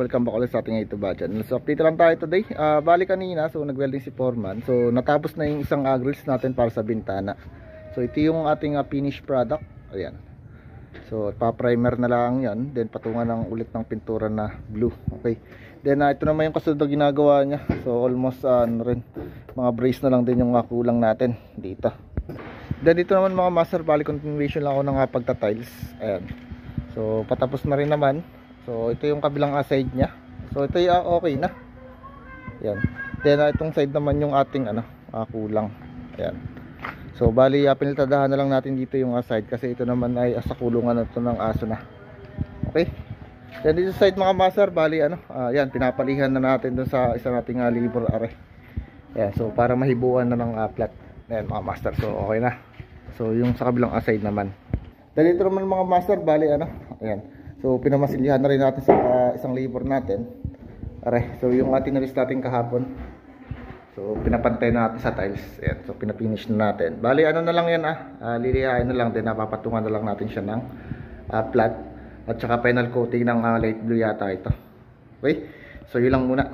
welcome back ulit sa ating YouTube channel. So update lang tayo today. Bali kanina, so nagwelding si Foreman. So natapos na yung isang grills natin para sa bintana. So ito yung ating finished product. Ayan. So pa-primer na lang yan. Then patungan ng ulit ng pintura na blue. Okay. Then ito naman yung kasunod na ginagawa niya. So almost rin, mga brace na lang din yung kulang natin dito. Then dito naman mga master, bali continuation lang ako ng pagta-tiles. Ayan. So patapos na rin naman. So ito yung kabilang side niya. So ito yung okay na. Yan. Then itong side naman yung ating kulang. Ayan. So bali piniltadahan na lang natin dito yung side kasi ito naman ay sa kulungan na ito ng aso na. Okay. Then dito side mga master, bali yan, pinapalihan na natin dun sa isa nating libor are. Ayan. So para mahibuan na ng flat. Ayan mga master. So okay na. So yung sa kabilang side naman. Then dito naman mga master, bali ayan. So pinamasilyahan na rin natin sa isang libor natin. Are, so yung ating nalis natin kahapon. So pinapantay natin sa tiles. Ayan, so pinapinish na natin. Bali na lang yan lilihain na lang din, napapatungan na lang natin siya ng flat at saka final coating ng light blue yata ito. Okay? So yun lang muna.